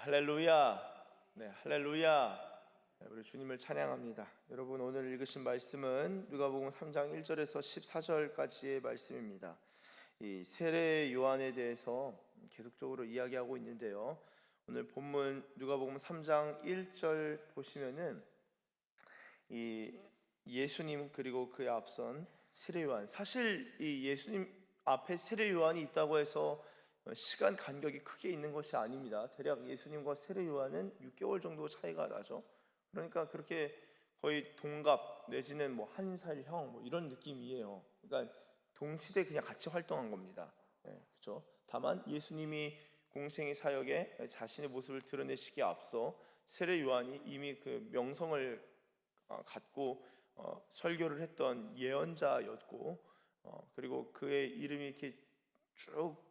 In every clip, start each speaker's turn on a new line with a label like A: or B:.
A: 할렐루야. 네, 할렐루야. 네, 우리 주님을 찬양합니다. 여러분, 오늘 읽으신 말씀은 누가복음 3장 1절에서 14절까지의 말씀입니다. 이 세례 요한에 대해서 계속적으로 이야기하고 있는데요. 오늘 본문 누가복음 3장 1절 보시면은 이 예수님 그리고 그에 앞선 세례 요한, 사실 이 예수님 앞에 세례 요한이 있다고 해서 시간 간격이 크게 있는 것이 아닙니다. 대략 예수님과 세례 요한은 6개월 정도 차이가 나죠. 그러니까 그렇게 거의 동갑 내지는 뭐 한 살 형 뭐 이런 느낌이에요. 그러니까 동시대 그냥 같이 활동한 겁니다. 그렇죠. 다만 예수님이 공생의 사역에 자신의 모습을 드러내시기에 앞서 세례 요한이 이미 그 명성을 갖고 설교를 했던 예언자였고, 그리고 그의 이름이 이렇게 쭉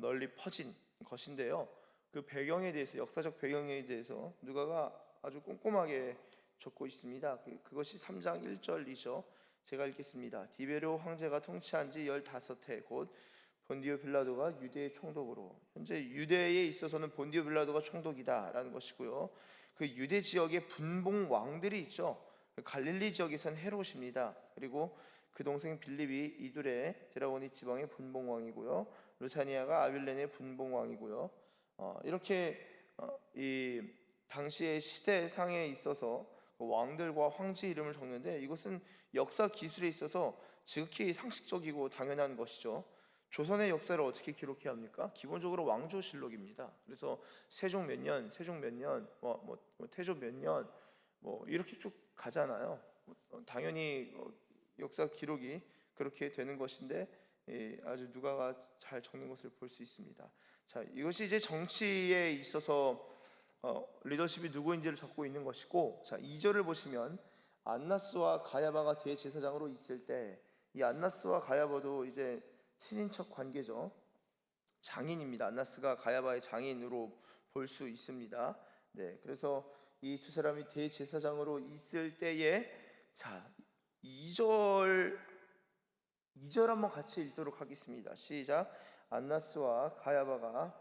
A: 널리 퍼진 것인데요. 그 배경에 대해서, 역사적 배경에 대해서 누가가 아주 꼼꼼하게 적고 있습니다. 그것이 3장 1절이죠. 제가 읽겠습니다. 디베료 황제가 통치한 지 15해 곧 본디오 빌라도가 유대의 총독으로, 현재 유대에 있어서는 본디오 빌라도가 총독이다라는 것이고요. 그 유대 지역의 분봉 왕들이 있죠. 갈릴리 지역에선 헤롯입니다. 그리고 그 동생 빌립이 이두레 드라고니 지방의 분봉 왕이고요. 루타니아가 아빌렌의 분봉 왕이고요. 이렇게 이 당시의 시대상에 있어서 왕들과 황제 이름을 적는데, 이것은 역사 기술에 있어서 지극히 상식적이고 당연한 것이죠. 조선의 역사를 어떻게 기록해야 합니까? 기본적으로 왕조실록입니다. 그래서 세종 몇 년, 세종 몇 년, 태조 몇 년, 이렇게 쭉 가잖아요. 당연히 역사 기록이 그렇게 되는 것인데, 아주 누가가 잘 적는 것을 볼 수 있습니다. 자, 이것이 이제 정치에 있어서 리더십이 누구인지를 적고 있는 것이고, 자, 2절을 보시면 안나스와 가야바가 대제사장으로 있을 때, 이 안나스와 가야바도 이제 친인척 관계죠. 장인입니다. 안나스가 가야바의 장인으로 볼 수 있습니다. 네, 그래서 이 두 사람이 대제사장으로 있을 때에, 자, 2절 한번 같이 읽도록 하겠습니다. 시작. 안나스와 가야바가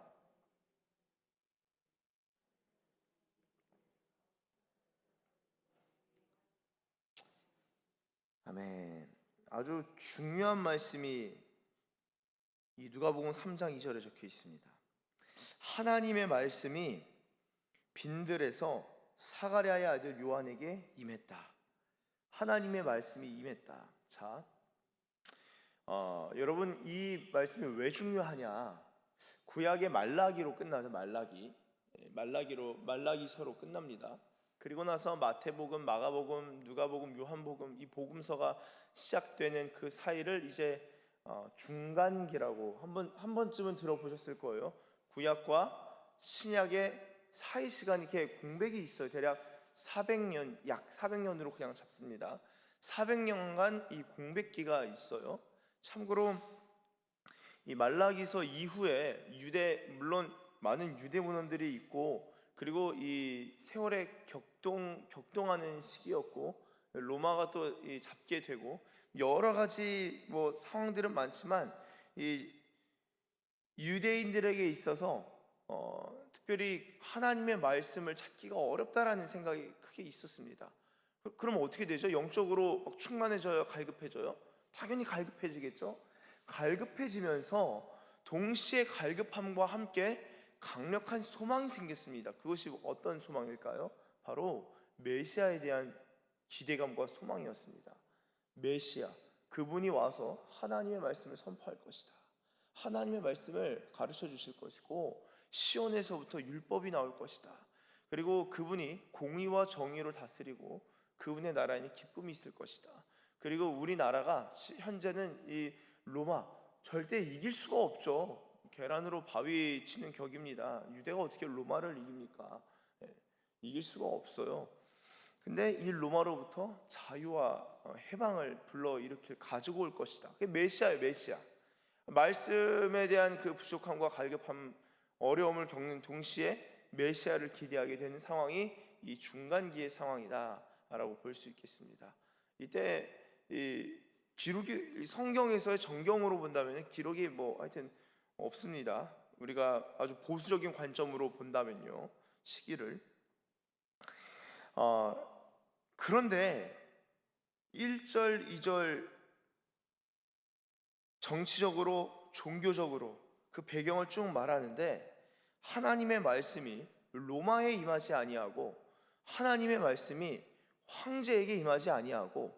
A: 아멘. 아주 중요한 말씀이 이 누가복음 3장 2절에 적혀 있습니다. 하나님의 말씀이 빈들에서 사가랴의 아들 요한에게 임했다. 하나님의 말씀이 임했다. 자, 여러분, 이 말씀이 왜 중요하냐? 구약의 말라기로 끝나죠. 말라기서로 끝납니다. 그리고 나서 마태복음, 마가복음, 누가복음, 요한복음, 이 복음서가 시작되는 그 사이를 이제 중간기라고 한 번쯤은 들어보셨을 거예요. 구약과 신약의 사이 시간이 이렇게 공백이 있어요. 대략 400년, 약 400년으로 그냥 잡습니다. 400년간 이 공백기가 있어요. 참고로 이 말라기서 이후에 물론 많은 유대 문헌들이 있고, 그리고 이 세월에 격동하는 시기였고, 로마가 또 잡게 되고, 여러 가지 상황들은 많지만 이 유대인들에게 있어서 특별히 하나님의 말씀을 찾기가 어렵다라는 생각이 크게 있었습니다. 그럼 어떻게 되죠? 영적으로 막 충만해져요? 갈급해져요? 당연히 갈급해지겠죠. 갈급해지면서 동시에 갈급함과 함께 강력한 소망이 생겼습니다. 그것이 어떤 소망일까요? 바로 메시아에 대한 기대감과 소망이었습니다. 메시아, 그분이 와서 하나님의 말씀을 선포할 것이다. 하나님의 말씀을 가르쳐 주실 것이고, 시온에서부터 율법이 나올 것이다. 그리고 그분이 공의와 정의로 다스리고 그분의 나라에는 기쁨이 있을 것이다. 그리고 우리나라가 현재는 이 로마 절대 이길 수가 없죠. 계란으로 바위 치는 격입니다. 유대가 어떻게 로마를 이깁니까? 이길 수가 없어요. 근데 이 로마로부터 자유와 해방을 불러일으킬 가지고 올 것이다. 그게 메시아예요. 메시아. 말씀에 대한 그 부족함과 갈급함, 어려움을 겪는 동시에 메시아를 기대하게 되는 상황이 이 중간기의 상황이다라고 볼 수 있겠습니다. 이때 이 기록이 성경에서의 정경으로 본다면 기록이 하여튼 없습니다. 우리가 아주 보수적인 관점으로 본다면요. 시기를. 그런데 1절, 2절 정치적으로 종교적으로 그 배경을 쭉 말하는데 하나님의 말씀이 로마에 임하지 아니하고 하나님의 말씀이 황제에게 임하지 아니하고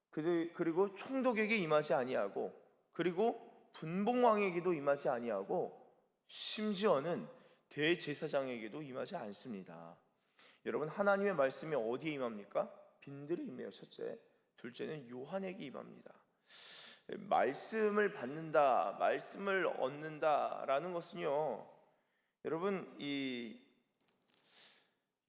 A: 그리고 총독에게 임하지 아니하고 그리고 분봉왕에게도 임하지 아니하고 심지어는 대제사장에게도 임하지 않습니다. 여러분, 하나님의 말씀이 어디에 임합니까? 빈들에 임해요. 첫째. 둘째는 요한에게 임합니다. 말씀을 받는다, 말씀을 얻는다라는 것은요, 여러분, 이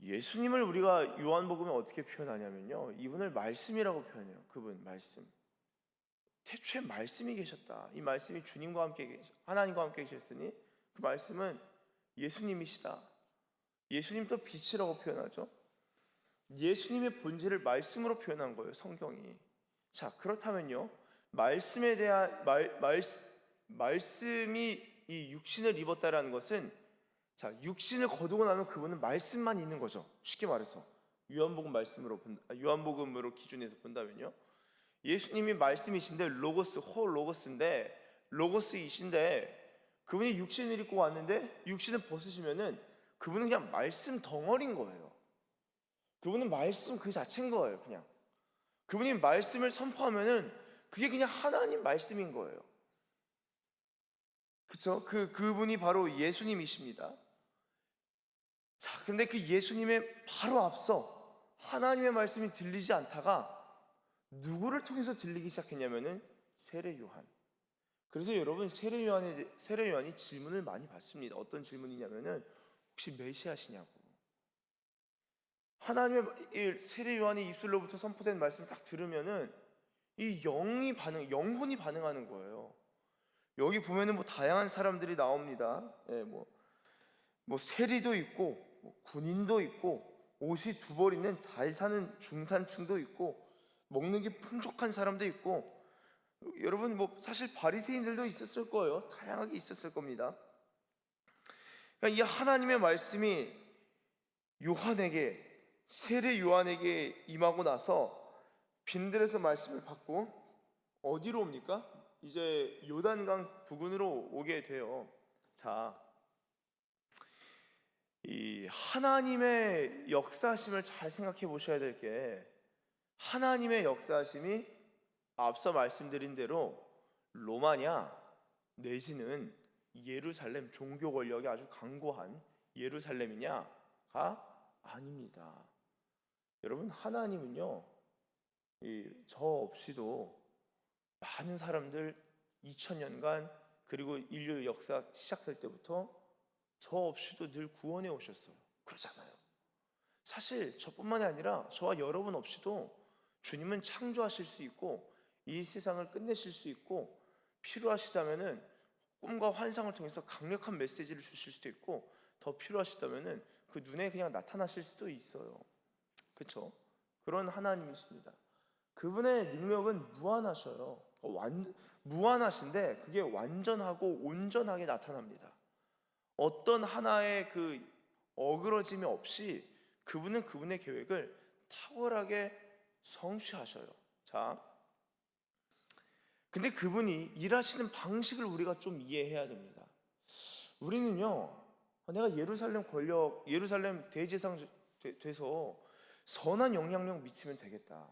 A: 예수님을 우리가 요한복음에 어떻게 표현하냐면요, 이분을 말씀이라고 표현해요. 그분 말씀. 태초에 말씀이 계셨다. 이 말씀이 주님과 함께 하나님과 함께 계셨으니 그 말씀은 예수님이시다. 예수님도 빛이라고 표현하죠. 예수님의 본질을 말씀으로 표현한 거예요, 성경이. 자, 그렇다면요, 말씀에 대한 말씀이 이 육신을 입었다라는 것은, 자, 육신을 거두고 나면 그분은 말씀만 있는 거죠. 쉽게 말해서 요한복음으로 기준해서 본다면요, 예수님이 말씀이신데 로고스이신데 그분이 육신을 입고 왔는데 육신을 벗으시면은 그분은 그냥 말씀 덩어리인 거예요. 그분은 말씀 그 자체인 거예요. 그냥 그분이 말씀을 선포하면은 그게 그냥 하나님 말씀인 거예요. 그렇죠? 그분이 바로 예수님이십니다. 자, 근데 그 예수님의 바로 앞서 하나님의 말씀이 들리지 않다가 누구를 통해서 들리기 시작했냐면은 세례 요한. 그래서 여러분, 세례 요한이 질문을 많이 받습니다. 어떤 질문이냐면은 혹시 메시아시냐고. 하나님의 세례 요한의 입술로부터 선포된 말씀 딱 들으면은 이 영혼이 반응하는 거예요. 여기 보면은 뭐 다양한 사람들이 나옵니다. 예, 뭐 세리도 있고, 군인도 있고, 옷이 두 벌 있는 잘 사는 중산층도 있고, 먹는 게 풍족한 사람도 있고, 여러분 뭐 사실 바리새인들도 있었을 거예요. 다양하게 있었을 겁니다. 그러니까 이 하나님의 말씀이 세례 요한에게 임하고 나서 빈들에서 말씀을 받고 어디로 옵니까? 이제 요단강 부근으로 오게 돼요. 자, 이 하나님의 역사심을 잘 생각해 보셔야 될 게, 하나님의 역사심이 앞서 말씀드린 대로 로마냐 내지는 예루살렘, 종교 권력이 아주 강고한 예루살렘이냐가 아닙니다. 여러분, 하나님은요, 저 없이도 많은 사람들 2000년간, 그리고 인류 역사 시작될 때부터 저 없이도 늘 구원해 오셨어요. 그렇잖아요. 사실 저뿐만이 아니라 저와 여러분 없이도 주님은 창조하실 수 있고 이 세상을 끝내실 수 있고, 필요하시다면은 꿈과 환상을 통해서 강력한 메시지를 주실 수도 있고, 더 필요하시다면은 그 눈에 그냥 나타나실 수도 있어요. 그렇죠? 그런 하나님이십니다. 그분의 능력은 무한하셔요. 무한하신데 그게 완전하고 온전하게 나타납니다. 어떤 하나의 그 어그러짐이 없이 그분은 그분의 계획을 탁월하게 성취하셔요. 자, 근데 그분이 일하시는 방식을 우리가 좀 이해해야 됩니다. 우리는요, 내가 예루살렘 대제사장 돼서 선한 영향력 미치면 되겠다.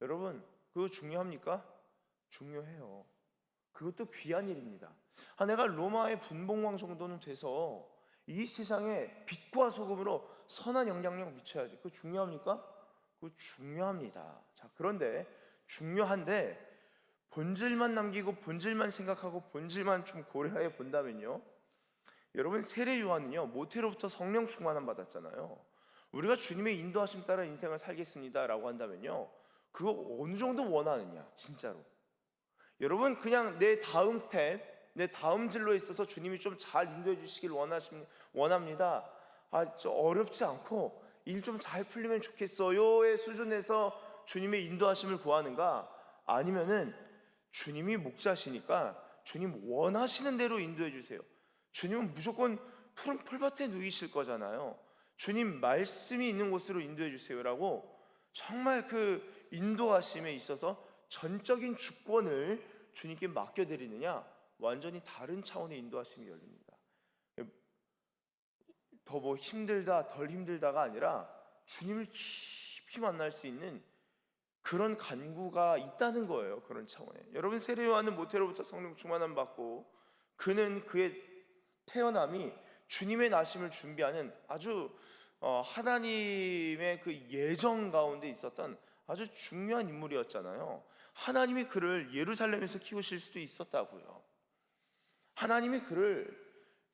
A: 여러분, 그거 중요합니까? 중요해요. 그것도 귀한 일입니다. 내가 로마의 분봉왕 정도는 돼서 이 세상에 빛과 소금으로 선한 영향력 미쳐야지. 그거 중요합니까? 그거 중요합니다. 자, 그런데 중요한데 본질만 남기고 본질만 생각하고 본질만 좀 고려해 본다면요, 여러분, 세례 요한은요 모태로부터 성령 충만함 받았잖아요. 우리가 주님의 인도하심 따라 인생을 살겠습니다 라고 한다면요, 그거 어느 정도 원하느냐 진짜로. 여러분, 그냥 내 다음 스텝, 내 다음 진로에 있어서 주님이 좀 잘 인도해 주시길 원합니다. 좀 어렵지 않고 일 좀 잘 풀리면 좋겠어요의 수준에서 주님의 인도하심을 구하는가, 아니면은 주님이 목자시니까 주님 원하시는 대로 인도해 주세요. 주님은 무조건 푸른 풀밭에 누이실 거잖아요. 주님 말씀이 있는 곳으로 인도해 주세요라고 정말 그 인도하심에 있어서 전적인 주권을 주님께 맡겨드리느냐, 완전히 다른 차원의 인도하심이 열립니다. 더 뭐 힘들다 덜 힘들다가 아니라 주님을 깊이 만날 수 있는 그런 간구가 있다는 거예요. 그런 차원에. 여러분, 세례 요한은 모태로부터 성령 충만함 받고 그는 그의 태어남이 주님의 나심을 준비하는 아주 하나님의 그 예정 가운데 있었던 아주 중요한 인물이었잖아요. 하나님이 그를 예루살렘에서 키우실 수도 있었다고요. 하나님이 그를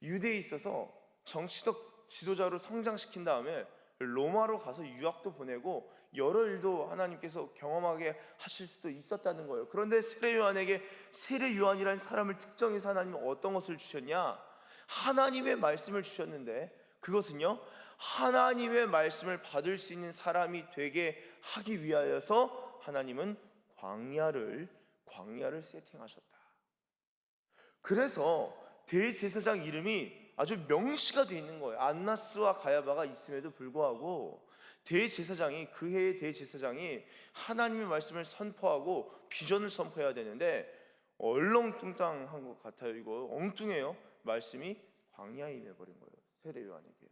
A: 유대에 있어서 정치적 지도자로 성장시킨 다음에 로마로 가서 유학도 보내고 여러 일도 하나님께서 경험하게 하실 수도 있었다는 거예요. 그런데 세례 요한에게 세례 요한이라는 사람을 특정해서 하나님은 어떤 것을 주셨냐? 하나님의 말씀을 주셨는데, 그것은요, 하나님의 말씀을 받을 수 있는 사람이 되게 하기 위하여서 하나님은 광야를 세팅하셨다. 그래서 대제사장 이름이 아주 명시가 되어 있는 거예요. 안나스와 가야바가 있음에도 불구하고 대제사장이, 그 해의 대제사장이 하나님의 말씀을 선포하고 비전을 선포해야 되는데 얼렁뚱땅한 것 같아요. 이거 엉뚱해요. 말씀이 광야에 임해버린 거예요, 세례 요한에게.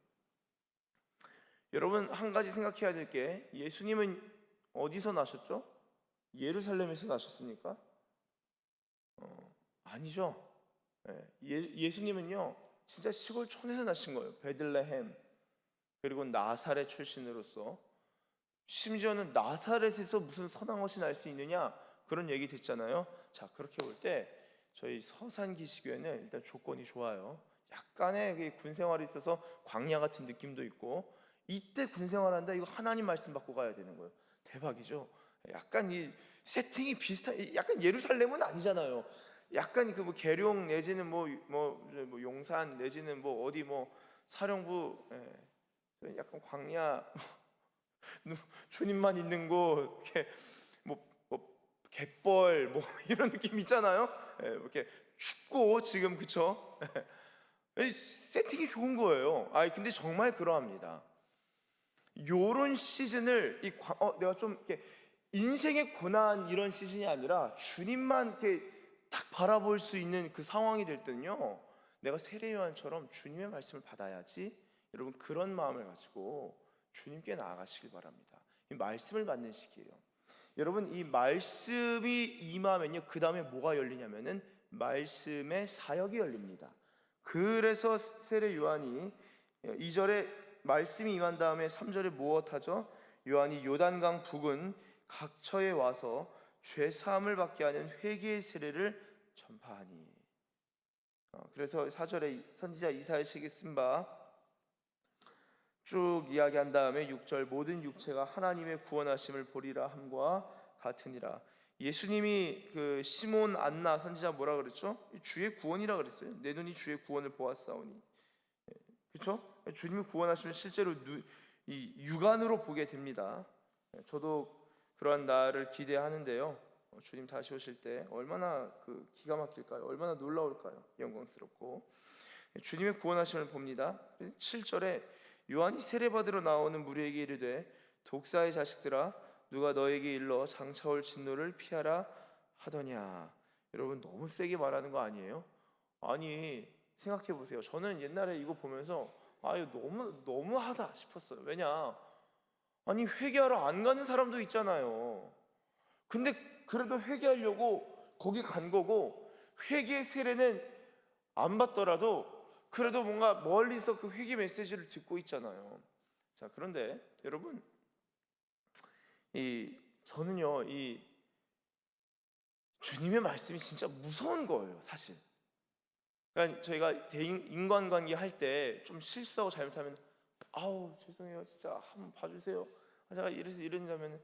A: 여러분, 한 가지 생각해야 될 게, 예수님은 어디서 나셨죠? 예루살렘에서 나셨습니까? 아니죠. 예수님은요 진짜 시골 촌에서 나신 거예요. 베들레헴, 그리고 나사렛 출신으로서, 심지어는 나사렛에서 무슨 선한 것이 날 수 있느냐, 그런 얘기 듣잖아요. 자, 그렇게 볼 때 저희 서산기시교회는 일단 조건이 좋아요. 약간의 군 생활이 있어서 광야 같은 느낌도 있고, 이때 군 생활한다, 이거 하나님 말씀 받고 가야 되는 거예요. 대박이죠. 약간 이 세팅이 비슷한, 약간 예루살렘은 아니잖아요. 약간 그 뭐 계룡 내지는 뭐 용산 내지는 뭐 어디 뭐 사령부, 약간 광야 주님만 있는 곳, 이렇게 뭐 갯벌 뭐 이런 느낌 있잖아요. 이렇게 춥고 지금, 그쵸? 세팅이 좋은 거예요. 근데 정말 그러합니다. 요런 시즌을 내가 좀 이렇게 인생의 고난 이런 시즌이 아니라 주님만 이렇게 딱 바라볼 수 있는 그 상황이 될 때는요, 내가 세례 요한처럼 주님의 말씀을 받아야지. 여러분, 그런 마음을 가지고 주님께 나아가시길 바랍니다. 이 말씀을 받는 시기예요. 여러분, 이 말씀이 임하면요, 그 다음에 뭐가 열리냐면은 말씀의 사역이 열립니다. 그래서 세례 요한이 2절에 말씀이 임한 다음에 3절에 무엇하죠? 요한이 요단강 북은 각처에 와서 죄 사함을 받게 하는 회개의 세례를 전파하니. 그래서 4절에 선지자 이사야 책에 쓴 바 쭉 이야기한 다음에 6절, 모든 육체가 하나님의 구원하심을 보리라 함과 같으니라. 예수님이 그 시몬 안나 선지자 뭐라 그랬죠? 주의 구원이라 그랬어요. 내 눈이 주의 구원을 보았사오니. 그렇죠? 주님이 구원하시면 실제로 이 육안으로 보게 됩니다. 저도 그러한 날을 기대하는데요. 주님 다시 오실 때 얼마나 그 기가 막힐까요? 얼마나 놀라울까요? 영광스럽고. 주님의 구원하심을 봅니다. 7절에 요한이 세례받으러 나오는 무리에게 이르되 독사의 자식들아, 누가 너에게 일러 장차올 진노를 피하라 하더냐. 여러분, 너무 세게 말하는 거 아니에요? 아니, 생각해 보세요. 저는 옛날에 이거 보면서 이거 너무하다 싶었어요. 왜냐? 아니, 회개하러 안 가는 사람도 있잖아요. 근데 그래도 회개하려고 거기 간 거고, 회개 세례는 안 받더라도 그래도 뭔가 멀리서 그 회개 메시지를 듣고 있잖아요. 자, 그런데 여러분, 저는요, 이 주님의 말씀이 진짜 무서운 거예요, 사실. 그러니까 저희가 인간관계 할 때 좀 실수하고 잘못하면 죄송해요, 진짜 한번 봐주세요. 제가 이러냐면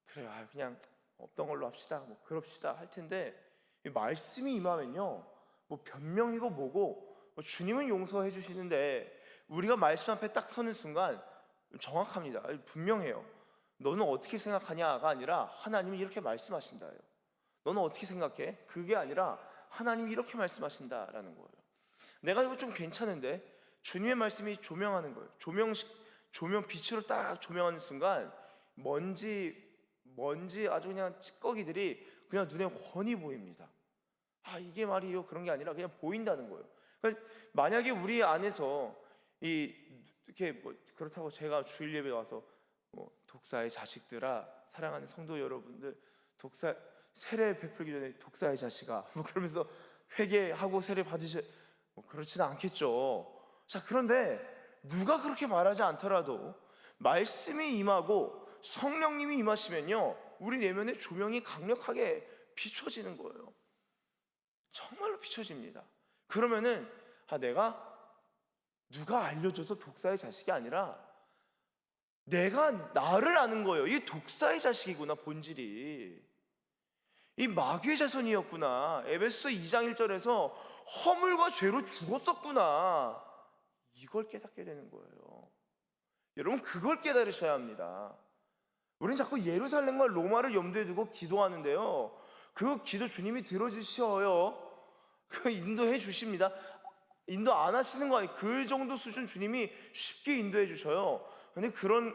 A: 그래요, 그냥 없던 걸로 합시다, 뭐 그럽시다 할 텐데, 이 말씀이 임하면요, 뭐 변명이고 뭐고, 주님은 용서해 주시는데 우리가 말씀 앞에 딱 서는 순간 정확합니다. 분명해요. 너는 어떻게 생각하냐가 아니라 하나님이 이렇게 말씀하신다예요. 너는 어떻게 생각해? 그게 아니라 하나님이 이렇게 말씀하신다라는 거예요. 내가 이거 좀 괜찮은데, 주님의 말씀이 조명하는 거예요. 조명 빛으로 딱 조명하는 순간 먼지 아주 그냥 찌꺼기들이 그냥 눈에 훤히 보입니다. 이게 말이요 그런 게 아니라 그냥 보인다는 거예요. 그러니까 만약에 우리 안에서 이렇게 그렇다고 제가 주일 예배 와서 독사의 자식들아, 사랑하는 성도 여러분들, 세례 베풀기 전에 독사의 자식아 그러면서 회개하고 세례 받으셔, 그렇지는 않겠죠. 자, 그런데 누가 그렇게 말하지 않더라도 말씀이 임하고 성령님이 임하시면요, 우리 내면의 조명이 강력하게 비춰지는 거예요. 정말로 비춰집니다. 그러면은 내가 누가 알려줘서 독사의 자식이 아니라 내가 나를 아는 거예요. 이 독사의 자식이구나, 본질이 이 마귀의 자손이었구나. 에베소 2장 1절에서 허물과 죄로 죽었었구나, 이걸 깨닫게 되는 거예요. 여러분, 그걸 깨달으셔야 합니다. 우리는 자꾸 예루살렘과 로마를 염두에 두고 기도하는데요, 그 기도 주님이 들어주셔요. 그 인도해 주십니다. 인도 안 하시는 거 아니에요. 그 정도 수준 주님이 쉽게 인도해 주셔요. 근데 그런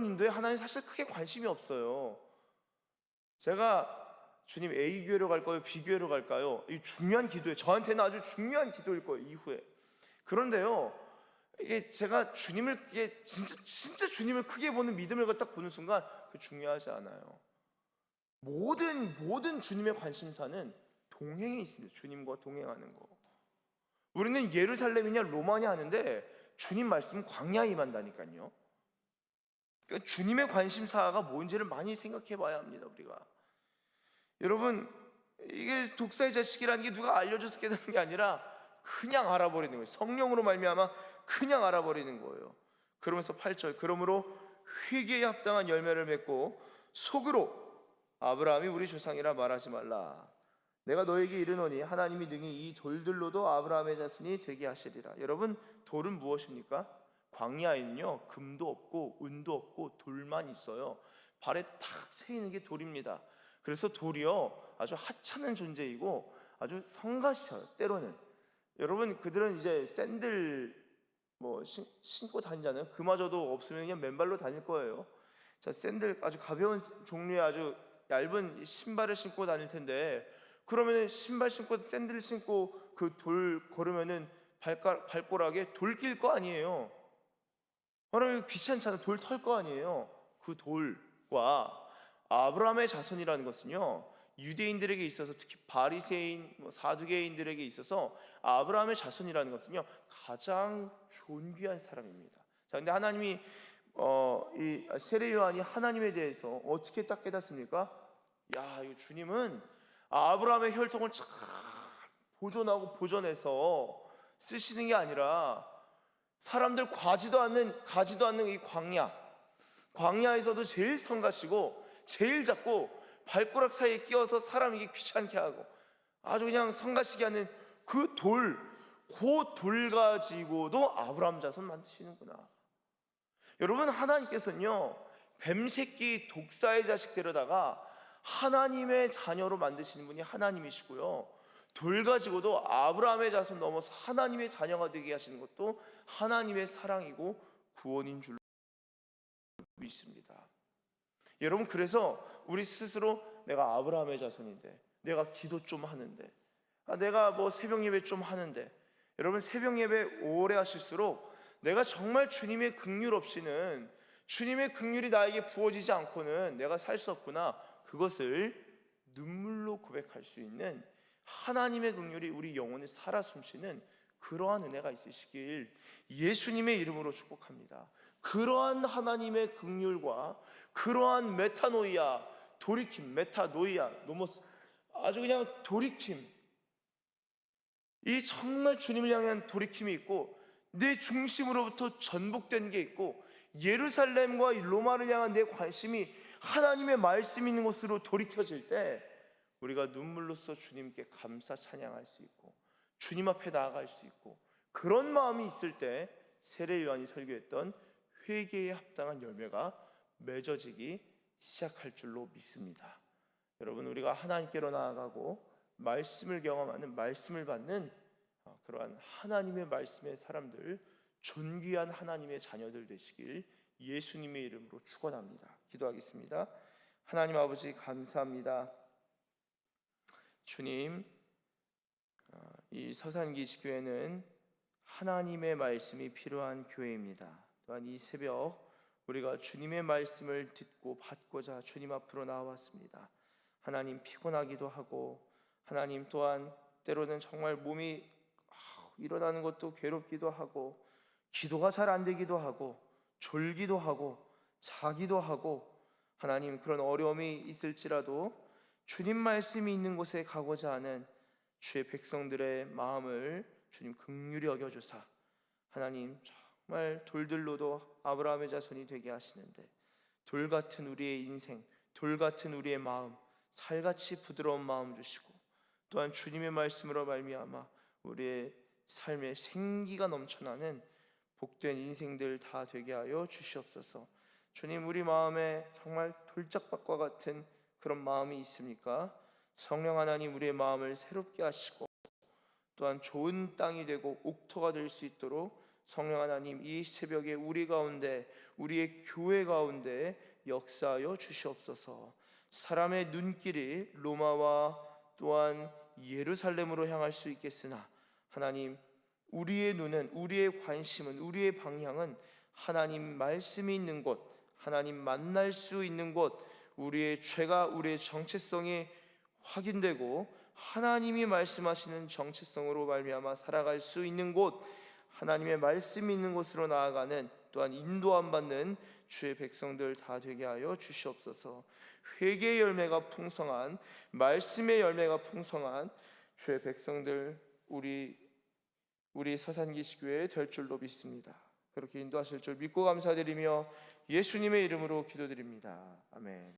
A: 인도에 하나님 사실 크게 관심이 없어요. 제가 주님 A 교회로 갈까요? B 교회로 갈까요? 이 중요한 기도예요. 저한테는 아주 중요한 기도일 거예요, 이후에. 그런데요, 이게 제가 주님을, 이게 진짜 주님을 크게 보는 믿음을 딱 보는 순간 그 중요하지 않아요. 모든 주님의 관심사는 동행에 있습니다. 주님과 동행하는 거. 우리는 예루살렘이냐 로마냐 하는데 주님 말씀은 광야에 임한다니까요. 그러니까 주님의 관심사가 뭔지를 많이 생각해 봐야 합니다, 우리가. 여러분, 이게 독사의 자식이라는 게 누가 알려줘서 깨닫는 게 아니라 그냥 알아버리는 거예요. 성령으로 말미암아 그냥 알아버리는 거예요. 그러면서 8절, 그러므로 회개에 합당한 열매를 맺고 속으로 아브라함이 우리 조상이라 말하지 말라. 내가 너에게 이르노니 하나님이 능히 이 돌들로도 아브라함의 자손이 되게 하시리라. 여러분, 돌은 무엇입니까? 광야에는요, 금도 없고 은도 없고 돌만 있어요. 발에 탁 새이는 게 돌입니다. 그래서 돌이요, 아주 하찮은 존재이고 아주 성가시쳐요, 때로는. 여러분, 그들은 이제 샌들 신고 다니잖아요. 그마저도 없으면 그냥 맨발로 다닐 거예요. 자, 샌들, 아주 가벼운 종류의 아주 얇은 신발을 신고 다닐 텐데, 그러면 신발 신고 샌들 신고 그 돌 걸으면은 발가락에 돌 낄 거 아니에요. 그러면 귀찮잖아요. 돌 털 거 아니에요. 그 돌과 아브라함의 자손이라는 것은요, 유대인들에게 있어서, 특히 바리새인, 사두개인들에게 있어서 아브라함의 자손이라는 것은요, 가장 존귀한 사람입니다. 자, 근데 하나님이 이 세례 요한이 하나님에 대해서 어떻게 딱 깨닫습니까? 이거 주님은 아브라함의 혈통을 잘 보존하고 보존해서 쓰시는 게 아니라 사람들 가지도 않는 이 광야에서도 제일 성가시고 제일 작고 발가락 사이에 끼어서 사람에게 귀찮게 하고 아주 그냥 성가시게 하는 그 돌 가지고도 아브라함 자손 만드시는구나. 여러분, 하나님께서는요, 뱀새끼 독사의 자식 데려다가 하나님의 자녀로 만드시는 분이 하나님이시고요, 돌 가지고도 아브라함의 자손 넘어서 하나님의 자녀가 되게 하시는 것도 하나님의 사랑이고 구원인 줄로 믿습니다. 여러분, 그래서 우리 스스로 내가 아브라함의 자손인데, 내가 기도 좀 하는데, 내가 새벽 예배 좀 하는데, 여러분, 새벽 예배 오래 하실수록 내가 정말 주님의 긍휼 없이는, 주님의 긍휼이 나에게 부어지지 않고는 내가 살 수 없구나, 그것을 눈물로 고백할 수 있는 하나님의 긍휼이 우리 영혼에 살아 숨쉬는 그러한 은혜가 있으시길 예수님의 이름으로 축복합니다. 그러한 하나님의 긍휼과 그러한 메타노이아, 돌이킴, 메타노이아, 노모스, 아주 그냥 돌이킴, 이 정말 주님을 향한 돌이킴이 있고 내 중심으로부터 전복된 게 있고 예루살렘과 로마를 향한 내 관심이 하나님의 말씀이 있는 곳으로 돌이켜질 때 우리가 눈물로써 주님께 감사 찬양할 수 있고 주님 앞에 나아갈 수 있고, 그런 마음이 있을 때 세례 요한이 설교했던 회개에 합당한 열매가 맺어지기 시작할 줄로 믿습니다. 여러분, 우리가 하나님께로 나아가고 말씀을 경험하는, 말씀을 받는 그러한 하나님의 말씀의 사람들, 존귀한 하나님의 자녀들 되시길 예수님의 이름으로 축원합니다. 기도하겠습니다. 하나님 아버지 감사합니다. 주님, 이 서산기시교회는 하나님의 말씀이 필요한 교회입니다. 또한 이 새벽 우리가 주님의 말씀을 듣고 받고자 주님 앞으로 나왔습니다. 하나님, 피곤하기도 하고 하나님 또한 때로는 정말 몸이 일어나는 것도 괴롭기도 하고 기도가 잘 안 되기도 하고 졸기도 하고 자기도 하고 하나님, 그런 어려움이 있을지라도 주님 말씀이 있는 곳에 가고자 하는 주의 백성들의 마음을 주님 긍휼히 여겨주사 하나님, 정말 돌들로도 아브라함의 자손이 되게 하시는데 돌 같은 우리의 인생, 돌 같은 우리의 마음, 살같이 부드러운 마음 주시고 또한 주님의 말씀으로 말미암아 우리의 삶에 생기가 넘쳐나는 복된 인생들 다 되게 하여 주시옵소서. 주님, 우리 마음에 정말 돌짝밭과 같은 그런 마음이 있습니까? 성령 하나님, 우리의 마음을 새롭게 하시고 또한 좋은 땅이 되고 옥토가 될 수 있도록 성령 하나님, 이 새벽에 우리 가운데, 우리의 교회 가운데 역사하여 주시옵소서. 사람의 눈길이 로마와 또한 예루살렘으로 향할 수 있겠으나 하나님, 우리의 눈은, 우리의 관심은, 우리의 방향은 하나님 말씀이 있는 곳, 하나님 만날 수 있는 곳, 우리의 죄가, 우리의 정체성이 확인되고 하나님이 말씀하시는 정체성으로 말미암아 살아갈 수 있는 곳, 하나님의 말씀이 있는 곳으로 나아가는 또한 인도함 받는 주의 백성들 다 되게 하여 주시옵소서. 회개의 열매가 풍성한, 말씀의 열매가 풍성한 주의 백성들, 우리 서산기시교회 될 줄로 믿습니다. 그렇게 인도하실 줄 믿고 감사드리며 예수님의 이름으로 기도드립니다. 아멘.